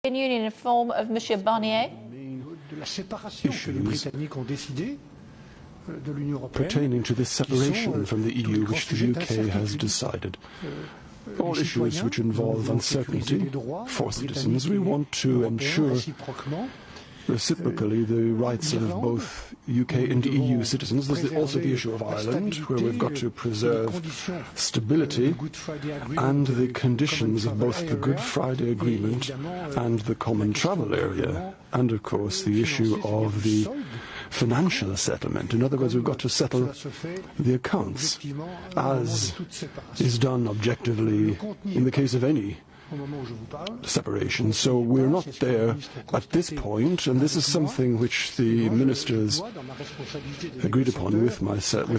Union in the form of Michel Barnier. Issues pertaining to this separation from the EU which the UK has decided. All issues which involve uncertainty for citizens. We want to ensure reciprocally the rights of both UK and EU citizens. There's also the issue of Ireland, where we've got to preserve stability and the conditions of both the Good Friday Agreement and the Common Travel Area, and of course the issue of the financial settlement. In other words, we've got to settle the accounts, as is done objectively in the case of any separation. So we're not there at this point, and this is something which the ministers agreed upon with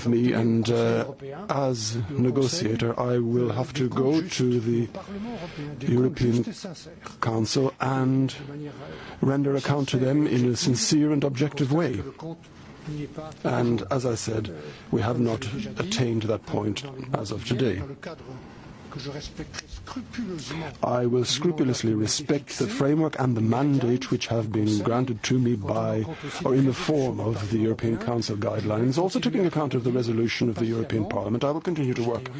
me, and as negotiator I will have to go to the European Council and render account to them in a sincere and objective way. And as I said, we have not attained that point as of today. I will scrupulously respect the framework and the mandate which have been granted to me by, or in the form of, the European Council guidelines. Also taking account of the resolution of the European Parliament, I will continue to work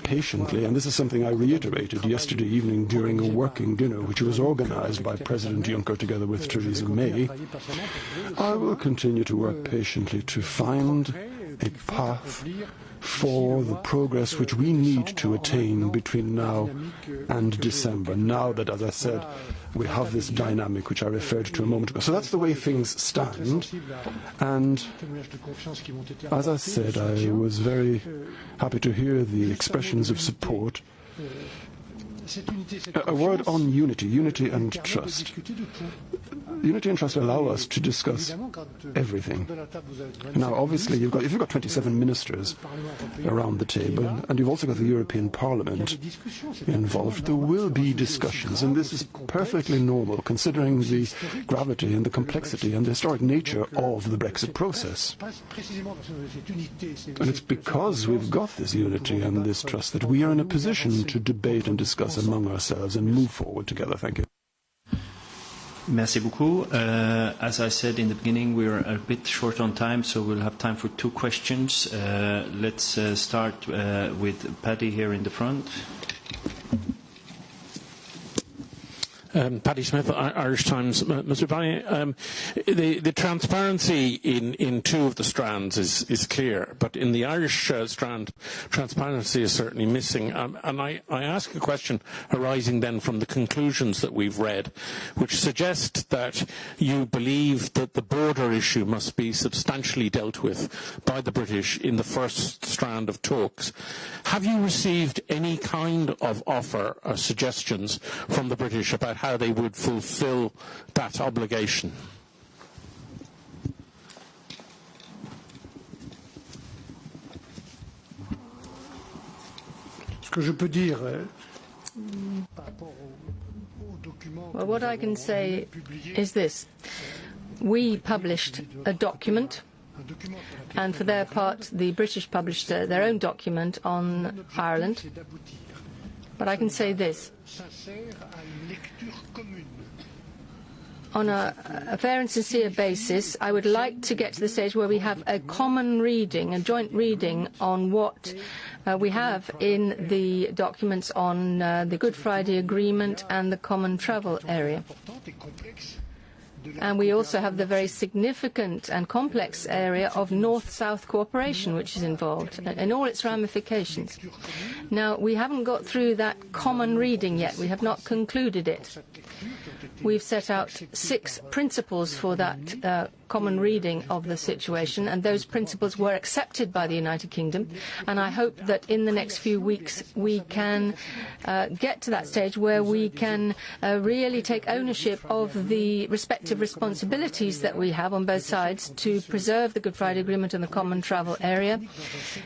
patiently, and this is something I reiterated yesterday evening during a working dinner which was organised by President Juncker together with Theresa May. I will continue to work patiently to find a path for the progress which we need to attain between now and December, now that, as I said, we have this dynamic which I referred to a moment ago. So that's the way things stand, and as I said, I was very happy to hear the expressions of support. A word on unity and trust. Unity and trust allow us to discuss everything. Now, obviously, if you've got 27 ministers around the table, and you've also got the European Parliament involved, there will be discussions, and this is perfectly normal, considering the gravity and the complexity and the historic nature of the Brexit process. And it's because we've got this unity and this trust that we are in a position to debate and discuss among ourselves and move forward together. Thank you. Merci beaucoup. As I said in the beginning, we're a bit short on time, so we'll have time for 2 questions. Let's start with Paddy here in the front. Paddy Smith, Irish Times. Mr. Barnier, the transparency in 2 of the strands is clear, but in the Irish strand, transparency is certainly missing. And I ask a question arising then from the conclusions that we've read, which suggest that you believe that the border issue must be substantially dealt with by the British in the first strand of talks. Have you received any kind of offer or suggestions from the British about how they would fulfill that obligation? Well, what I can say is this. We published a document, and for their part, the British published their own document on Ireland. But I can say this. On a fair and sincere basis, I would like to get to the stage where we have a common reading, a joint reading on what we have in the documents on the Good Friday Agreement and the Common Travel Area. And we also have the very significant and complex area of North-South cooperation, which is involved in all its ramifications. Now, we haven't got through that common reading yet. We have not concluded it. We've set out 6 principles for that common reading of the situation, and those principles were accepted by the United Kingdom. And I hope that in the next few weeks we can get to that stage where we can really take ownership of the respective responsibilities that we have on both sides to preserve the Good Friday Agreement and the Common Travel Area,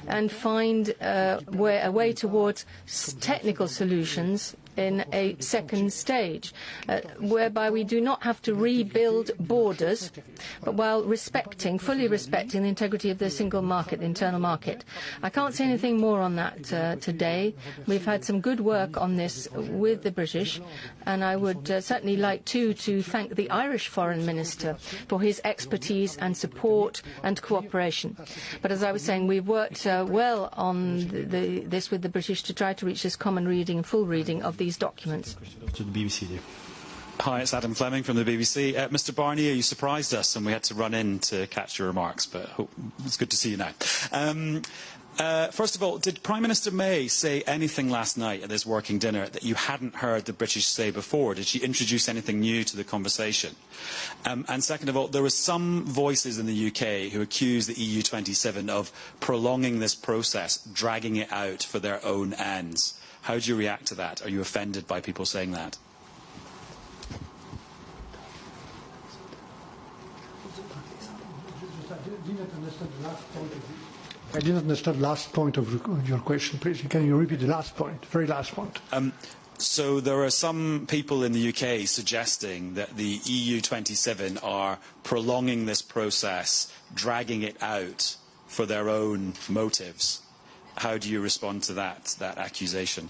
and find a way towards technical solutions in a second stage, whereby we do not have to rebuild borders, but while fully respecting the integrity of the single market, the internal market. I can't say anything more on that today. We've had some good work on this with the British, and I would certainly like to thank the Irish Foreign Minister for his expertise and support and cooperation. But as I was saying, we've worked well on this with the British to try to reach this common reading, full reading of these documents. To the BBC there. Hi, it's Adam Fleming from the BBC. Mr Barnier, you surprised us and we had to run in to catch your remarks, but it's good to see you now. First of all, did Prime Minister May say anything last night at this working dinner that you hadn't heard the British say before? Did she introduce anything new to the conversation? And second of all, there were some voices in the UK who accused the EU27 of prolonging this process, dragging it out for their own ends. How do you react to that? Are you offended by people saying that? I didn't understand the last point of your question, please. Can you repeat the last point, very last point? So there are some people in the UK suggesting that the EU27 are prolonging this process, dragging it out for their own motives. How do you respond to that accusation?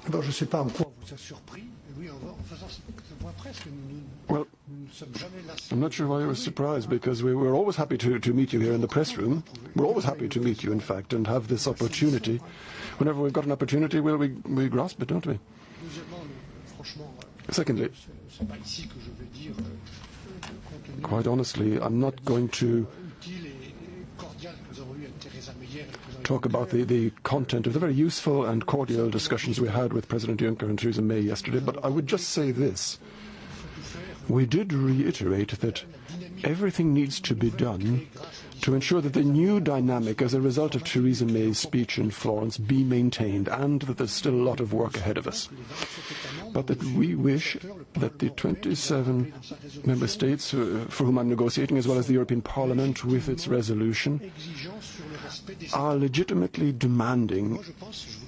Alors, je ne sais pas en quoi vous a surpris. Oui, en faisant ce point presque, Well, I'm not sure why you were surprised, because we're always happy to meet you here in the press room. We're always happy to meet you, in fact, and have this opportunity. Whenever we've got an opportunity, well, we grasp it, don't we? Secondly, quite honestly, I'm not going to talk about the content of the very useful and cordial discussions we had with President Juncker and Theresa May yesterday, but I would just say this. We did reiterate that everything needs to be done to ensure that the new dynamic as a result of Theresa May's speech in Florence be maintained, and that there's still a lot of work ahead of us. But that we wish that the 27 member states for whom I'm negotiating, as well as the European Parliament with its resolution, are legitimately demanding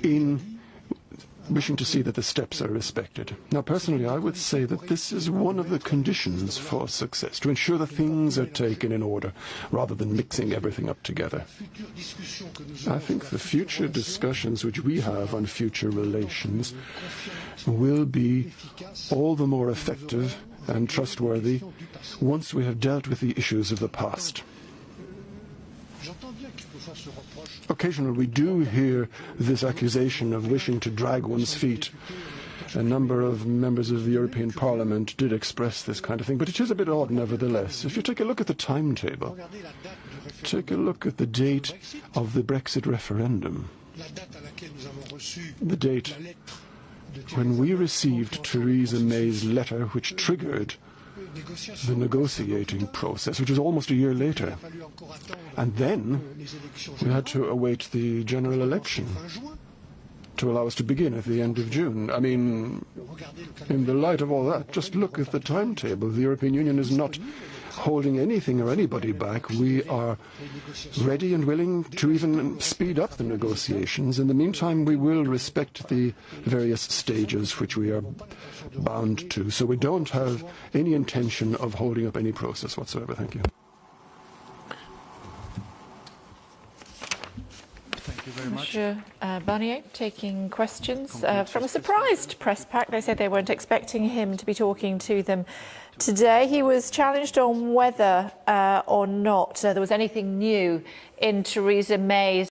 in wishing to see that the steps are respected. Now, personally, I would say that this is one of the conditions for success, to ensure that things are taken in order, rather than mixing everything up together. I think the future discussions which we have on future relations will be all the more effective and trustworthy once we have dealt with the issues of the past. Occasionally we do hear this accusation of wishing to drag one's feet. A number of members of the European Parliament did express this kind of thing, but it is a bit odd nevertheless. If you take a look at the timetable, take a look at the date of the Brexit referendum, the date when we received Theresa May's letter which triggered the negotiating process, which was almost a year later. And then we had to await the general election to allow us to begin at the end of June. I mean, in the light of all that, just look at the timetable. The European Union is not holding anything or anybody back. We are ready and willing to even speed up the negotiations. In the meantime, we will respect the various stages which we are bound to. So we don't have any intention of holding up any process whatsoever. Thank you. Thank you very much. Michel Barnier taking questions from a surprised press pack. They said they weren't expecting him to be talking to them today. He was challenged on whether or not there was anything new in Theresa May's